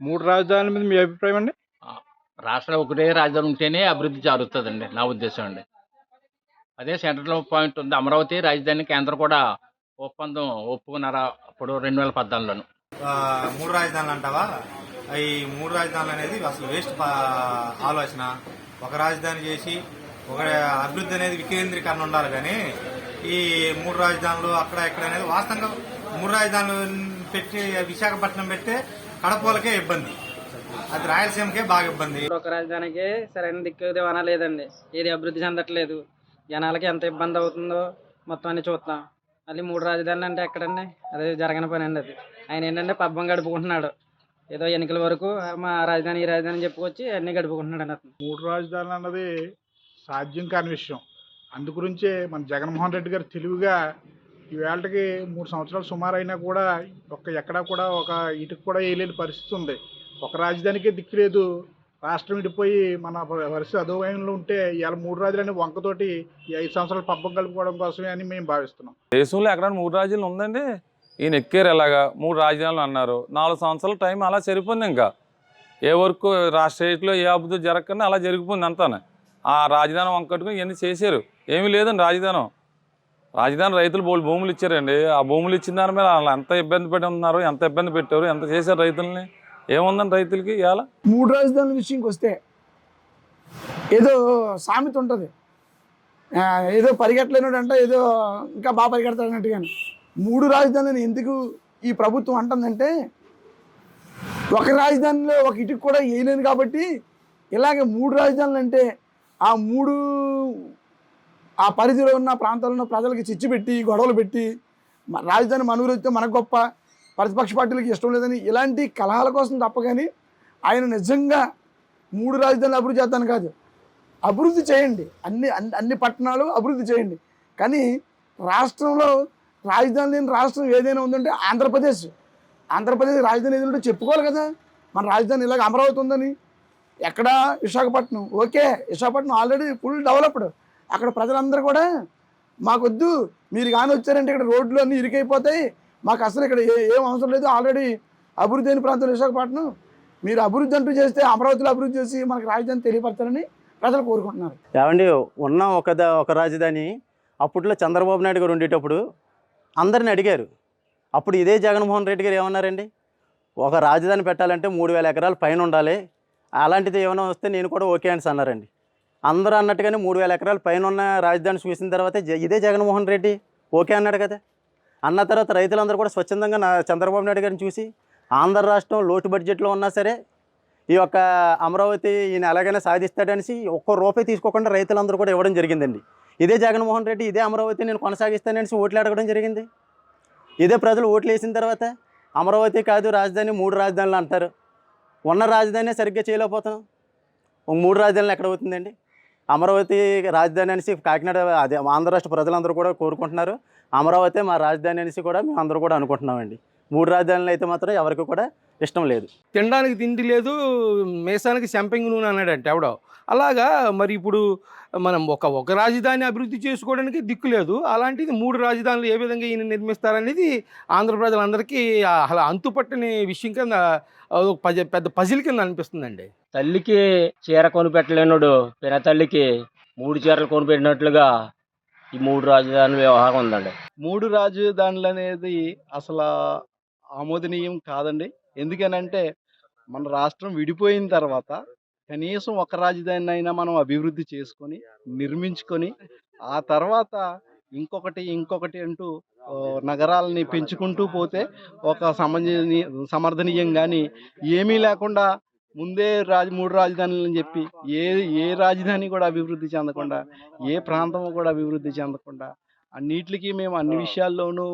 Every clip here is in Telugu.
3 రాజధానుల మీద మీ అభిప్రాయం అండి? ఆ! రాష్ట్రం ఒకటే రాజధాని ఉంటేనే అభివృద్ధి జరుగుతదండి నా ఉద్దేశం అండి. అదే సెంట్రల్ పాయింట్ ఉంది. అమరావతి రాజధాని కేంద్రం కూడా ఒప్పందం ఒప్పుకున్నారా అప్పుడు 2014లోను. 3 రాజధానులు అంటావా? ఈ 3 రాజధానులు అనేది అసలు వేస్ట్ ఆలోచన. ఒక రాజధాని చేసి ఒక అభివృద్ధి అనేది వికేంద్రీకరణ ఉండాలి కానీ ఈ 3 రాజధానులు అక్కడ ఇక్కడ అనేది వాస్తవంగా 3 రాజధానులు పెట్టి విశాఖపట్నం పెడితే కడపలకే ఇబ్బంది, అది రాయలసీమకే బాగా ఇబ్బంది. ఒక రాజధానికి సరైన దిక్కు దివానా లేదండి. ఏది అభివృద్ధి చెందట్లేదు. జనాలకి ఎంత ఇబ్బంది అవుతుందో మొత్తం అన్ని చూస్తున్నాం. మళ్ళీ 3 రాజధానులు అంటే ఎక్కడండి? అది జరగని పని అండి. అది ఆయన ఏంటంటే పబ్బం గడుపుకుంటున్నాడు. ఏదో ఎన్నికల వరకు మా రాజధాని ఈ రాజధాని చెప్పుకొచ్చి అన్ని గడుపుకుంటున్నాడు అండి అతను. 3 రాజధానులు అన్నది సాధ్యం కాని విషయం. అందుగురించే మన జగన్మోహన్ రెడ్డి గారు తెలివిగా ఈవేళకి 3 సంవత్సరాలు సుమారు అయినా కూడా ఎక్కడా కూడా ఒక ఇటుకు కూడా వేయలేని పరిస్థితి ఉంది. ఒక రాజధానికే దిక్కు లేదు. రాష్ట్రం విడిపోయి మన పరిస్థితి అధోగయంలో ఉంటే ఇవాళ 3 రాజధాని వంకతోటి ఈ 5 సంవత్సరాలు పబ్బం కలుపుకోవడం కోసమే అని మేము భావిస్తున్నాం. దేశంలో ఎక్కడైనా 3 రాజధానులు ఉందండి? ఈయన ఎక్కారు ఎలాగా 3 రాజధానులు అన్నారు. 4 సంవత్సరాల టైం అలా సరిపోయింది. ఇంకా ఏ వరకు స్టేట్లో ఏ అభివృద్ధి జరగకుండా అలా జరిగిపోయింది అంతానే. ఆ రాజధాని వంకట్టుకుని ఇవన్నీ చేశారు. ఏమీ లేదండి రాజధాని రైతులు భూములు ఇచ్చారండి. ఆ భూములు ఇచ్చిన దాని మీద వాళ్ళు ఎంత ఇబ్బంది పడి ఉన్నారు, ఎంత ఇబ్బంది పెట్టారు, ఎంత చేశారు రైతుల్ని. ఏముందండి రైతులకి ఇవాళ? 3 రాజధానుల విషయంకి వస్తే ఏదో సామెత ఉంటుంది, ఏదో పరిగెట్టలేనుడు అంటే ఏదో ఇంకా బాగా పరిగెడతాడు అన్నట్టుగాని. 3 రాజధానులను ఎందుకు ఈ ప్రభుత్వం అంటుందంటే ఒక రాజధానిలో ఒక ఇటుకు కూడా వేయలేను కాబట్టి ఇలాగే 3 రాజధానులు అంటే ఆ పరిధిలో ఉన్న ప్రాంతాల్లో ఉన్న ప్రజలకి చిచ్చు పెట్టి గొడవలు పెట్టి రాజధాని మనూరు వస్తే మనకు గొప్ప, ప్రతిపక్ష పార్టీలకు ఇష్టం లేదని ఇలాంటి కలహాల కోసం తప్ప కానీ ఆయన నిజంగా 3 రాజధానులు అభివృద్ధి చేస్తాను కాదు. అభివృద్ధి చేయండి, అన్ని పట్టణాలు అభివృద్ధి చేయండి. కానీ రాష్ట్రంలో రాజధాని లేని రాష్ట్రం ఏదైనా ఉందంటే ఆంధ్రప్రదేశ్ రాజధాని ఏదంటే చెప్పుకోవాలి కదా. మన రాజధాని ఇలాగ అమరావతి ఉందని. ఎక్కడ? Visakhapatnam. Okay, Visakhapatnam already full developed. అక్కడ ప్రజలందరూ కూడా మాకొద్దు, మీరు కానీ వచ్చారంటే ఇక్కడ రోడ్లు అన్నీ ఇరుకైపోతాయి, మాకు అసలు ఇక్కడ ఏం అవసరం లేదు, ఆల్రెడీ అభివృద్ధి అయిన ప్రాంతం విశాఖపట్నం, మీరు అభివృద్ధి అంటూ చేస్తే అమరావతిలో అభివృద్ధి చేసి మనకు రాజధాని తెలియపరచాలని ప్రజలు కోరుకుంటున్నారు. ఏమండి, ఉన్న ఒక రాజధాని అప్పట్లో చంద్రబాబు నాయుడు గారు ఉండేటప్పుడు అందరిని అడిగారు. అప్పుడు ఇదే జగన్మోహన్ రెడ్డి గారు ఏమన్నారండి? ఒక రాజధాని పెట్టాలంటే 3000 ఎకరాల పైన ఉండాలి, అలాంటిది ఏమైనా వస్తే నేను కూడా ఓకే అని అన్నారండి. అందరూ అన్నట్టుగానే 3000 ఎకరాల పైన ఉన్న రాజధాని చూసిన తర్వాత ఇదే జగన్మోహన్ రెడ్డి ఓకే అన్నాడు కదా. అన్న తర్వాత రైతులందరూ కూడా స్వచ్ఛందంగా చంద్రబాబు నాయుడు గారిని చూసి ఆంధ్ర రాష్ట్రం లోటు బడ్జెట్లో ఉన్నా సరే ఈ యొక్క అమరావతి ఈయన ఎలాగైనా సాధిస్తాడనేసి ఒక్క రూపాయి తీసుకోకుండా రైతులందరూ కూడా ఇవ్వడం జరిగిందండి. ఇదే జగన్మోహన్ రెడ్డి ఇదే అమరావతి నేను కొనసాగిస్తాననేసి ఓట్లు అడగడం జరిగింది. ఇదే ప్రజలు ఓట్లు వేసిన తర్వాత అమరావతి కాదు రాజధాని 3 రాజధానులు అంటారు. ఉన్న రాజధాని సరిగ్గా చేయలేకపోతున్నాం. 3 రాజధానులు ఎక్కడ అవుతుందండి? అమరావతి రాజధాని అనేసి కాకినాడ అదే ఆంధ్ర రాష్ట్ర ప్రజలందరూ కూడా కోరుకుంటున్నారు. అమరావతి మా రాజధాని అనేసి కూడా మేము అందరూ కూడా అనుకుంటున్నామండి. 3 రాజధానులు అయితే మాత్రం ఎవరికి కూడా ఇష్టం లేదు. తినడానికి తిండి లేదు, మేసానికి సెంపింగ్ నూనె అన్నాడంటే ఎవడో. అలాగా మరి ఇప్పుడు మనం ఒక రాజధాని అభివృద్ధి చేసుకోవడానికి దిక్కు లేదు, అలాంటిది 3 రాజధానులు ఏ విధంగా ఈయన నిర్మిస్తారనేది ఆంధ్ర ప్రజలందరికీ అలా అంతుపట్టని విషయం కింద పెద్ద పజిల్ కింద అనిపిస్తుందండి. తల్లికి చీర కొనిపెట్టలేనుడు పిన తల్లికి 3 చీరలు కొనిపెట్టినట్లుగా ఈ 3 రాజధానుల వ్యవహారం ఉందండి. 3 రాజధానులు అనేది అసలు ఆమోదనీయం కాదండి. ఎందుకనంటే మన రాష్ట్రం విడిపోయిన తర్వాత కనీసం ఒక రాజధాని అయినా మనం అభివృద్ధి చేసుకొని నిర్మించుకొని ఆ తర్వాత ఇంకొకటి అంటూ నగరాలని పెంచుకుంటూ పోతే ఒక సమర్థనీయం కానీ ఏమీ లేకుండా ముందే 3 రాజధానులని చెప్పి ఏ రాజధాని కూడా అభివృద్ధి చెందకుండా, ఏ ప్రాంతం కూడా అభివృద్ధి చెందకుండా అన్నిటికీ మేము అన్ని విషయాల్లోనూ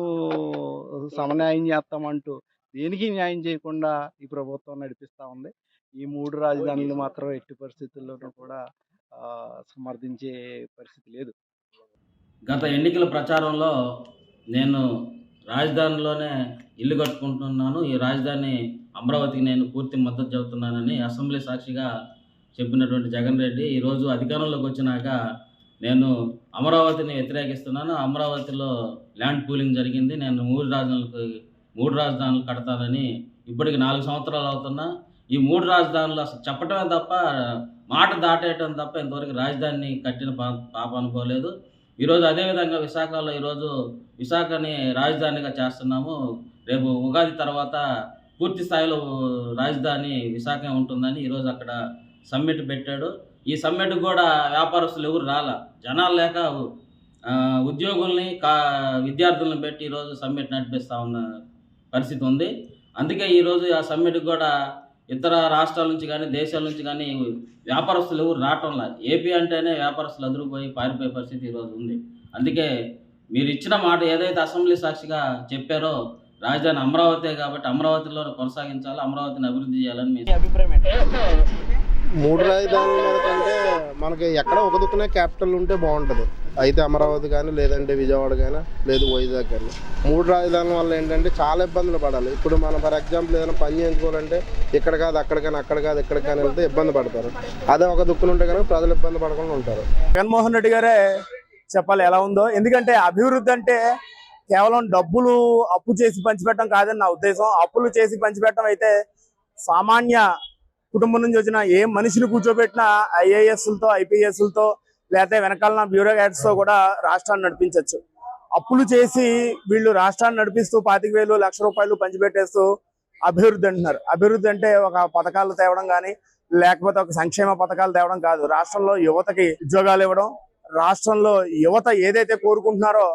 సమన్యాయం చేస్తామంటూ దేనికి న్యాయం చేయకుండా ఈ ప్రభుత్వం నడిపిస్తూ ఉంది. ఈ 3 రాజధానులు మాత్రం ఎట్టి పరిస్థితుల్లోనూ కూడా సమర్థించే పరిస్థితి లేదు. గత ఎన్నికల ప్రచారంలో నేను రాజధానిలోనే ఇల్లు కట్టుకుంటున్నాను, ఈ రాజధాని అమరావతికి నేను పూర్తి మద్దతు చెబుతున్నానని అసెంబ్లీ సాక్షిగా చెప్పినటువంటి జగన్ రెడ్డి ఈరోజు అధికారంలోకి వచ్చినాక నేను అమరావతిని వ్యతిరేకిస్తున్నాను, అమరావతిలో ల్యాండ్ పూలింగ్ జరిగింది, నేను 3 రాజధానులు కడతానని ఇప్పటికి 4 సంవత్సరాలు అవుతున్నా ఈ 3 రాజధానులు అసలు చెప్పటమే తప్ప మాట దాటేయటం తప్ప ఇంతవరకు రాజధానిని కట్టిన పాప అనుకోలేదు. ఈరోజు అదేవిధంగా విశాఖలో ఈరోజు విశాఖని రాజధానిగా చేస్తున్నాము. రేపు ఉగాది తర్వాత పూర్తి స్థాయిలో రాజధాని విశాఖ ఉంటుందని ఈరోజు అక్కడ సమ్మిట్ పెట్టాడు. ఈ సమ్మిట్కి కూడా వ్యాపారస్తులు ఎవరు రాలా, జనాలు లేక ఉద్యోగుల్ని విద్యార్థులను పెట్టి ఈరోజు సమ్మిట్ నడిపిస్తూ ఉన్న పరిస్థితి ఉంది. అందుకే ఈరోజు ఆ సమ్మిట్కి కూడా ఇతర రాష్ట్రాల నుంచి కానీ దేశాల నుంచి కానీ వ్యాపారస్తులు ఎవరు రావటంలా. ఏపీ అంటేనే వ్యాపారస్తులు అదిరిపోయి పారిపోయే పరిస్థితి ఈరోజు ఉంది. అందుకే మీరు ఇచ్చిన మాట ఏదైతే అసెంబ్లీ సాక్షిగా చెప్పారో రాజధాని అమరావతి కాబట్టి అమరావతిలో కొనసాగించాలి, అమరావతిని అభివృద్ధి చేయాలని మీ అభిప్రాయం ఏంటి? 3 రాజధానుల మీద కంటే మనకి ఎక్కడ ఒక దుక్కునే క్యాపిటల్ ఉంటే బాగుంటుంది. అయితే అమరావతి కానీ, లేదంటే విజయవాడ కానీ, లేదు వైజాగ్ కానీ. 3 రాజధానుల వల్ల ఏంటంటే చాలా ఇబ్బందులు పడాలి. ఇప్పుడు మనం ఫర్ ఎగ్జాంపుల్ ఏదైనా పని చేయించుకోవాలంటే ఇక్కడ కాదు అక్కడ కానీ, అక్కడ కాదు ఇక్కడ కానీ వెళ్తే ఇబ్బంది పడతారు. అదే ఒక దుక్కున ఉంటే కనుక ప్రజలు ఇబ్బంది పడకుండా ఉంటారు. జగన్మోహన్ రెడ్డి గారే చెప్పాలి ఎలా ఉందో. ఎందుకంటే అభివృద్ధి అంటే కేవలం డబ్బులు అప్పు చేసి పంచిపెట్టడం కాదని నా ఉద్దేశం. అప్పులు చేసి పంచిపెట్టడం అయితే సామాన్య కుటుంబం నుంచి వచ్చిన ఏ మనిషిని కూర్చోబెట్టినా ఐఏఎస్లతో, ఐపీఎస్లతో, లేకపోతే వెనకాలన బ్యూరోక్రాట్స్తో కూడా రాష్ట్రాన్ని నడిపించవచ్చు. అప్పులు చేసి వీళ్ళు రాష్ట్రాన్ని నడిపిస్తూ 25,000 లక్ష రూపాయలు పంచిపెట్టేస్తూ అభివృద్ధి అంటున్నారు. అభివృద్ధి అంటే ఒక పథకాలు తేవడం కానీ, లేకపోతే ఒక సంక్షేమ పథకాలు తేవడం కాదు. రాష్ట్రంలో యువతకి ఉద్యోగాలు ఇవ్వడం, రాష్ట్రంలో యువత ఏదైతే కోరుకుంటున్నారో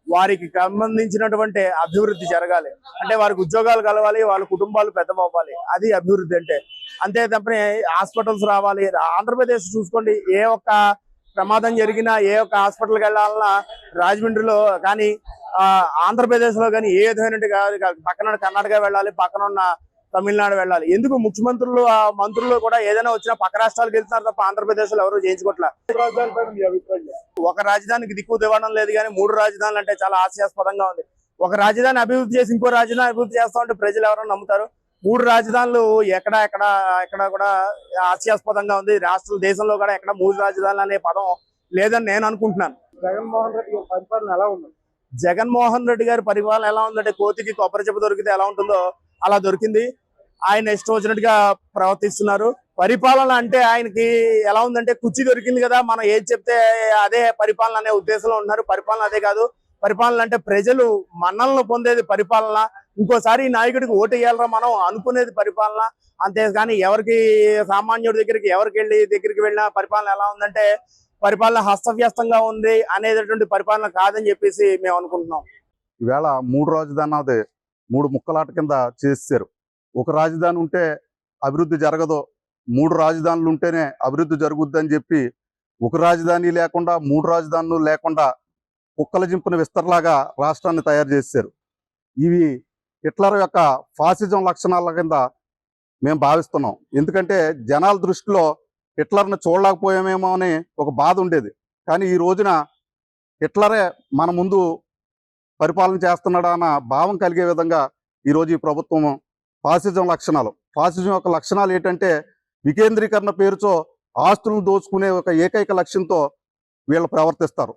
వారికి సంబంధించినటువంటి అభివృద్ధి జరగాలి. అంటే వారికి ఉద్యోగాలు కలవాలి, వాళ్ళ కుటుంబాలు పెద్దవ్వాలి. అది అభివృద్ధి అంటే. అంతే తప్పని హాస్పిటల్స్ రావాలి. ఆంధ్రప్రదేశ్ చూసుకోండి, ఏ ఒక్క ప్రమాదం జరిగినా, ఏ ఒక్క హాస్పిటల్కి వెళ్ళాలన్నా రాజమండ్రిలో కానీ, ఆంధ్రప్రదేశ్లో కానీ ఏ విధమైన పక్కన కర్ణాటక వెళ్ళాలి, పక్కన ఉన్న తమిళనాడు వెళ్ళాలి. ఎందుకు ముఖ్యమంత్రులు మంత్రులు కూడా ఏదైనా వచ్చినా పక్క రాష్ట్రాలకు వెళ్తున్నారు తప్ప ఆంధ్రప్రదేశ్లో ఎవరు చేయించుకోవట్లే. ఒక రాజధానికి దిక్కు దివ్వడం లేదు కానీ 3 రాజధానులు అంటే చాలా హాస్యాస్పదంగా ఉంది. ఒక రాజధాని అభివృద్ధి చేసి ఇంకో రాజధాని అభివృద్ధి చేస్తా ఉంటే ప్రజలు ఎవరైనా నమ్ముతారు? 3 రాజధానులు ఎక్కడ కూడా హాస్యాస్పదంగా ఉంది. దేశంలో కూడా ఎక్కడ 3 రాజధానులు అనే పదం లేదని నేను అనుకుంటున్నాను. జగన్మోహన్ రెడ్డి గారి పరిపాలన ఎలా ఉంది? జగన్మోహన్ రెడ్డి గారి పరిపాలన ఎలా ఉందంటే కోతికి కొబ్బరి చెప్పు దొరికితే ఎలా ఉంటుందో అలా దొరికింది. ఆయన ఇష్టం వచ్చినట్టుగా ప్రవర్తిస్తున్నారు. పరిపాలన అంటే ఆయనకి ఎలా ఉందంటే కుర్చీ దొరికింది కదా, మనం ఏది చెప్తే అదే పరిపాలన అనే ఉద్దేశంలో ఉన్నారు. పరిపాలన అదే కాదు. పరిపాలన అంటే ప్రజలు మన్నలను పొందేది పరిపాలన. ఇంకోసారి ఈ నాయకుడికి ఓటు వేయాలరా మనం అనుకునేది పరిపాలన. అంతేగాని ఎవరికి సామాన్యుడి దగ్గరికి వెళ్ళినా పరిపాలన ఎలా ఉందంటే పరిపాలన హస్తవ్యస్తంగా ఉంది అనేటటువంటి పరిపాలన కాదని చెప్పేసి మేము అనుకుంటున్నాం. ఈవేళ 3 రాజధాని అదే 3 ముక్కలాట కింద చేశారు. ఒక రాజధాని ఉంటే అభివృద్ధి జరగదు, 3 రాజధానులు ఉంటేనే అభివృద్ధి జరుగుద్ది అని చెప్పి ఒక రాజధాని లేకుండా 3 రాజధానులు లేకుండా కుక్కల జింపున విస్తరలాగా రాష్ట్రాన్ని తయారు చేశారు. ఇవి హిట్లర్ యొక్క ఫాసిజం లక్షణాల కింద మేము భావిస్తున్నాం. ఎందుకంటే జనాల దృష్టిలో హిట్లర్ని చూడలేకపోయామేమో అని ఒక బాధ ఉండేది. కానీ ఈ రోజున హిట్లరే మన ముందు పరిపాలన చేస్తున్నాడా అన్న భావం కలిగే విధంగా ఈరోజు ఈ ప్రభుత్వం ఫాసిజం యొక్క లక్షణాలు ఏంటంటే వికేంద్రీకరణ పేరుతో ఆస్తులను దోచుకునే ఒక ఏకైక లక్ష్యంతో వీళ్ళు ప్రవర్తిస్తారు.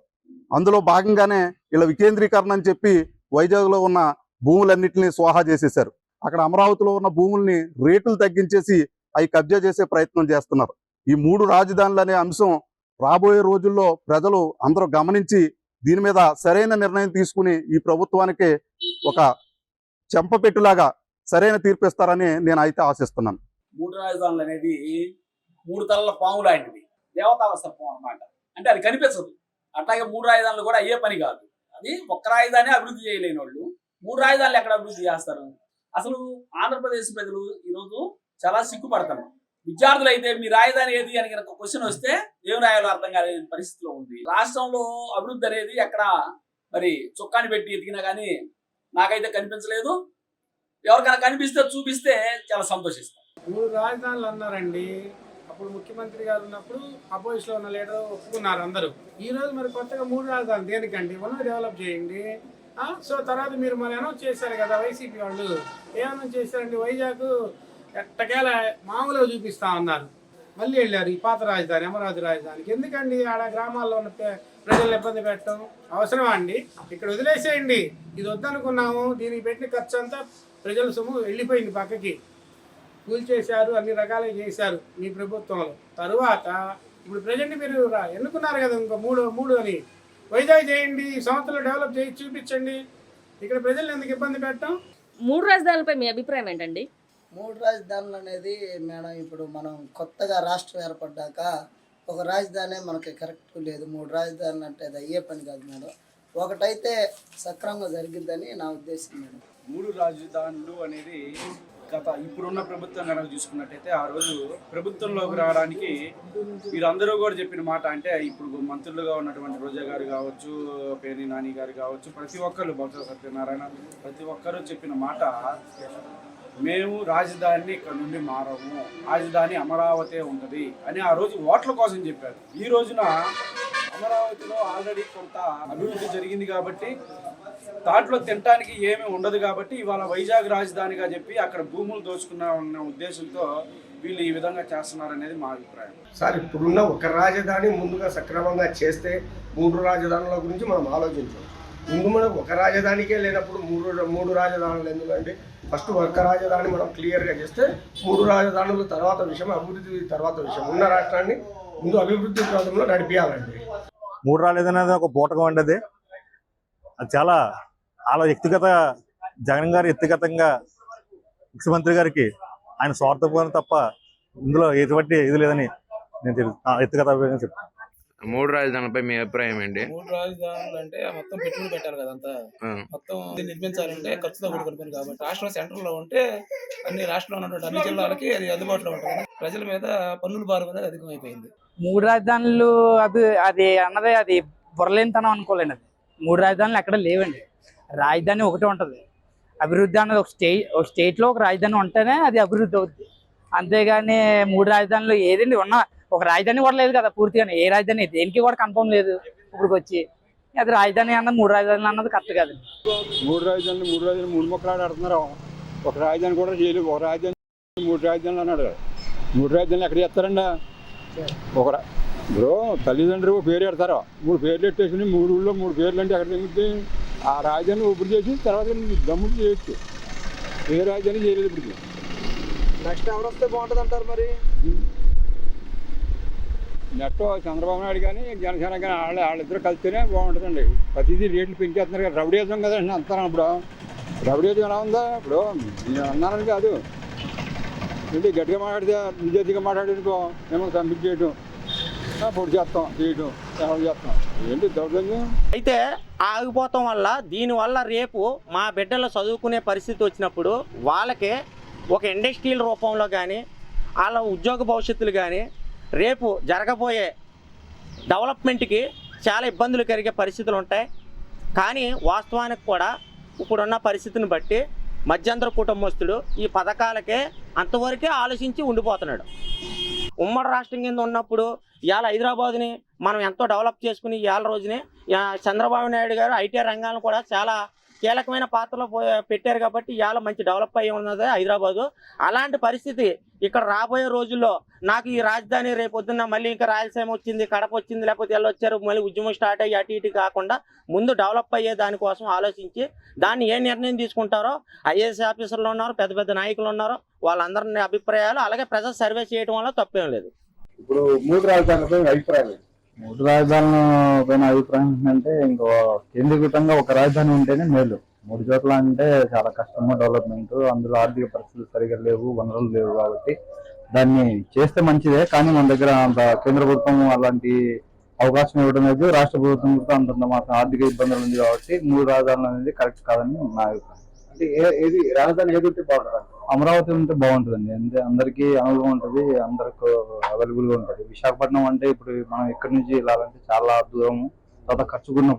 అందులో భాగంగానే వీళ్ళ వికేంద్రీకరణ అని చెప్పి వైజాగ్లో ఉన్న భూములన్నింటినీ స్వాహా చేసేశారు. అక్కడ అమరావతిలో ఉన్న భూముల్ని రేట్లు తగ్గించేసి అవి కబ్జా చేసే ప్రయత్నం చేస్తున్నారు. ఈ 3 రాజధానులు అనే అంశం రాబోయే రోజుల్లో ప్రజలు అందరూ గమనించి దీని మీద సరైన నిర్ణయం తీసుకుని ఈ ప్రభుత్వానికి ఒక చెంపపెట్టులాగా సరైన తీర్పిస్తారని నేను అయితే ఆశిస్తున్నాను. 3 రాజధానులు అనేది 3 తలల పాము లాంటిది, దేవతావసర్పం అన్నమాట. అంటే అది కనిపించదు. అట్లాగే 3 రాజధానులు కూడా అయ్యే పని కాదు. అది ఒక్క రాజధాని అభివృద్ధి చేయలేని వాళ్ళు 3 రాజధానులు ఎక్కడ అభివృద్ధి చేస్తారు? అసలు ఆంధ్రప్రదేశ్ ప్రజలు ఈరోజు చాలా సిగ్గుపడతారు. విద్యార్థులు అయితే మీ రాజధాని ఏది అని కనుక క్వశ్చన్ వస్తే ఏం రాయాలో అర్థం కాని పరిస్థితిలో ఉంది. రాష్ట్రంలో అభివృద్ధి అనేది ఎక్కడ మరి చొక్కాని పెట్టి ఎతికినా కానీ నాకైతే కనిపించలేదు. ఎవరికైనా కనిపిస్తే చూపిస్తే చాలా సంతోషిస్తాం. 3 రాజధానులు అన్నారండి. అప్పుడు ముఖ్యమంత్రి గారు ఉన్నప్పుడు అపోజిషన్ లో ఉన్న లీడర్ ఒప్పుకున్నారు అందరూ. ఈ రోజు మరి కొత్తగా 3 రాజధానులు దేనికండి? మనం డెవలప్ చేయండి. సో తర్వాత మీరు మరి అనౌన్స్ చేశారు కదా వైసీపీ వాళ్ళు, ఏమన్నా చేశారండి? వైజాగ్ ఎట్టకేలా మామూలుగా చూపిస్తా ఉన్నారు. మళ్ళీ వెళ్ళారు ఈ పాత రాజధాని అమరావతి రాజధానికి. ఎందుకండి ఆడ గ్రామాల్లో ఉన్న ప్రజలను ఇబ్బంది పెట్టడం అవసరమా అండి? ఇక్కడ వదిలేసేయండి. ఇది వద్దనుకున్నాము, దీనికి పెట్టిన ఖర్చు అంతా ప్రజల సొమ్ము వెళ్ళిపోయింది పక్కకి. కూల్చేశారు, అన్ని రకాలుగా చేశారు మీ ప్రభుత్వంలో. తరువాత ఇప్పుడు ప్రజెంట్ మీరు ఎన్నుకున్నారు కదా ఇంకో మూడు అని, వైజాగ్ చేయండి, ఈ సంవత్సరంలో డెవలప్ చేసి చూపించండి. ఇక్కడ ప్రజలు ఎందుకు ఇబ్బంది పెట్టడం? 3 రాజధానులపై మీ అభిప్రాయం ఏంటండి? 3 రాజధానులు అనేది మేడం, ఇప్పుడు మనం కొత్తగా రాష్ట్రం ఏర్పడ్డాక ఒక రాజధాని మనకి కరెక్ట్ లేదు. 3 రాజధానులు అంటే అది అయ్యే పని కాదు మేడం. ఒకటైతే సక్రమంగా జరిగిద్దని నా ఉద్దేశం మేడం. 3 రాజధానులు అనేది ఇప్పుడున్న ప్రభుత్వం కనుక చూసుకున్నట్టయితే ఆ రోజు ప్రభుత్వంలోకి రావడానికి వీరందరూ కూడా చెప్పిన మాట, అంటే ఇప్పుడు మంత్రులుగా ఉన్నటువంటి రోజా గారు కావచ్చు, పేర్ని నాని గారు కావచ్చు, ప్రతి ఒక్కరు, బొత్స సత్యనారాయణ, ప్రతి ఒక్కరూ చెప్పిన మాట, మేము రాజధానిని ఇక్కడ నుండి మారము, రాజధాని అమరావతి ఉంటుంది అని ఆ రోజు ఓట్ల కోసం చెప్పారు. ఈ రోజున అమరావతిలో ఆల్రెడీ కొంత అభివృద్ధి జరిగింది కాబట్టి దాంట్లో తినడానికి ఏమీ ఉండదు కాబట్టి ఇవాళ వైజాగ్ రాజధానిగా చెప్పి అక్కడ భూములు దోచుకున్న ఉద్దేశంతో వీళ్ళు ఈ విధంగా చేస్తున్నారనేది మా అభిప్రాయం. సార్, ఇప్పుడున్న ఒక రాజధాని ముందుగా సక్రమంగా చేస్తే 3 రాజధానుల గురించి మనం ఆలోచించాం. ముందు మనకు ఒక రాజధానికే లేనప్పుడు మూడు రాజధానులు ఎందుకంటే ఫస్ట్ ఒక రాజధాని మనం క్లియర్గా చేస్తే 3 రాజధానుల తర్వాత విషయం, అభివృద్ధి తర్వాత విషయం. ఉన్న రాష్ట్రాన్ని ముందు అభివృద్ధి ప్రాంతంలో నడిపించాలండి. 3 రాజధాని అనేది ఒక పూటకం అండి. అది చాలా వ్యక్తిగత, జగన్ గారు వ్యక్తిగతంగా ముఖ్యమంత్రి గారికి ఆయన స్వార్థపరం తప్ప ఇందులో ఎటువంటి ఇది లేదని నేను వ్యక్తిగత అభిప్రాయం చెప్తాను. 3 రాజధానులపై మీ అభిప్రాయం ఏంటి? 3 రాజధానులు అంటే మొత్తం పెట్టుబడి పెట్టాలి కదంతా, మొత్తం నిర్మించాలంటే ఖర్చుతో కూడుకున్న పని కాబట్టి రాష్ట్రం సెంటర్ లో ఉంటే అన్ని రాష్ట్రంలో ఉన్నటువంటి అన్ని జిల్లాలకి అది అందుబాటులో ఉంటుంది. ప్రజల మీద పన్నుల భారం అనేది అధికమైపోయింది. 3 రాజధానులు అది అన్నది అది బుర్రలేనితనం అనుకోలేండి. అది 3 రాజధానులు ఎక్కడ లేవండి. రాజధాని ఒకటే ఉంటుంది. అభివృద్ధి అన్నది ఒక స్టేట్లో ఒక రాజధాని ఉంటేనే అది అభివృద్ధి అవుతుంది. అంతేగాని 3 రాజధానులు ఏదండి ఉన్న ఒక రాజధాని కూడా లేదు కదా పూర్తిగానే. ఏ రాజధాని దేనికి కూడా కన్ఫర్మ్ లేదు ఇప్పుడు వచ్చి. అది రాజధాని అన్నది 3 రాజధానులు అన్నది కరెక్ట్ కాదండి. 3 రాజధానులు 3 మొక్కలు ఆడుతున్నారు. ఒక రాజధాని కూడా చేయలేదు. ఒక రాజధాని 3 రాజధానులు అన్నాడు. 3 రాజధానులు ఎక్కడ చేస్తారండి? ఇప్పుడు తల్లిదండ్రులు పేరు పెడతారు, 3 పేర్లు పెట్టేసి 3 ఊళ్ళో 3 పేర్లు అంటే ఎక్కడ తిరుగుతుంది? ఆ రాజధాని ఒప్పుడు చేసి తర్వాత దమ్ముడు చేయొచ్చు. ఏ రాజధాని చేయలేదు ఇప్పుడు. నెక్స్ట్ ఎవరు వస్తే బాగుంటుంది అంటారు మరి? నెక్స్ట్ చంద్రబాబు నాయుడు కానీ జనసేన కానీ వాళ్ళిద్దరు కలిస్తేనే బాగుంటుందండి. ప్రతిదీ రేట్లు పెంచేస్తున్నారు కదా. రౌడీజం కదండి అంటారు. ఇప్పుడు రౌడీజం ఎలా ఉందా? ఇప్పుడు నేను అన్నానని కాదు, ఏంటి గట్టిగా మాట్లాడితే నిజాయితీగా మాట్లాడేందుకో ఏమో కంప్లీట్ చేయడం, పొడి చేస్తాం, చేయడం, ఎవరు చేస్తాం, ఏంటి దౌర్జన్యం. అయితే ఆగిపోవటం వల్ల దీనివల్ల రేపు మా బిడ్డలు చదువుకునే పరిస్థితి వచ్చినప్పుడు వాళ్ళకి ఒక ఇండస్ట్రియల్ రూపంలో కానీ వాళ్ళ ఉద్యోగ భవిష్యత్తులు కానీ రేపు జరగబోయే డెవలప్మెంట్కి చాలా ఇబ్బందులు కలిగే పరిస్థితులు ఉంటాయి. కానీ వాస్తవానికి కూడా ఇప్పుడున్న పరిస్థితిని బట్టి మధ్యంతర కుటుంబస్తుడు ఈ పథకాలకే అంతవరకే ఆలోచించి ఉండిపోతున్నాడు. ఉమ్మడి రాష్ట్రం కింద ఉన్నప్పుడు ఇవాళ హైదరాబాద్ని మనం ఎంతో డెవలప్ చేసుకుని ఇవాళ రోజునే చంద్రబాబు నాయుడు గారు ఐటీ రంగాలను కూడా చాలా కీలకమైన పాత్రలో పెట్టారు కాబట్టి ఇవాళ మంచి డెవలప్ అయ్యి ఉన్నది హైదరాబాదు. అలాంటి పరిస్థితి ఇక్కడ రాబోయే రోజుల్లో నాకు ఈ రాజధాని రేపొద్దున్న మళ్ళీ ఇంకా రాయలసీమ వచ్చింది, కడప వచ్చింది, లేకపోతే వీళ్ళు వచ్చారు, మళ్ళీ ఉద్యమం స్టార్ట్ అయ్యి అటు ఇటు కాకుండా ముందు డెవలప్ అయ్యే దానికోసం ఆలోచించి దాన్ని ఏ నిర్ణయం తీసుకుంటారో ఐఏఎస్ ఆఫీసర్లు ఉన్నారు, పెద్ద పెద్ద నాయకులు ఉన్నారు, వాళ్ళందరినీ అభిప్రాయాలు అలాగే ప్రజలు సర్వే చేయడం వల్ల తప్పేం లేదు. ఇప్పుడు 3 రాజధానులపై అభిప్రాయం? 3 రాజధానుల పైన అభిప్రాయం ఏంటంటే ఇంకో కేంద్రీకృతంగా ఒక రాజధాని ఉంటేనే మేలు. 3 చోట్ల అంటే చాలా కష్టము డెవలప్మెంట్, అందులో ఆర్థిక పరిస్థితులు సరిగా లేవు, వనరులు లేవు. కాబట్టి దాన్ని చేస్తే మంచిదే, కానీ మన దగ్గర అంత కేంద్ర ప్రభుత్వం అలాంటి అవకాశం ఇవ్వడం లేదు. రాష్ట్ర ప్రభుత్వం కూడా అంతంత మాత్రం ఆర్థిక ఇబ్బందులు ఉంది కాబట్టి 3 రాజధానులు అనేది కరెక్ట్ కాదని నా అభిప్రాయం. అంటే ఏది రాజధాని ఏది ఉంటే బాగుంటుంది? అమరావతి ఉంటే బాగుంటుందండి. అంటే అందరికీ అనువుగా ఉంటుంది, అందరికి అవైలబుల్గా ఉంటుంది. విశాఖపట్నం అంటే ఇప్పుడు మనం ఇక్కడి నుంచి వెళ్ళాలంటే చాలా దూరము, తర్వాత ఖర్చు కూడిన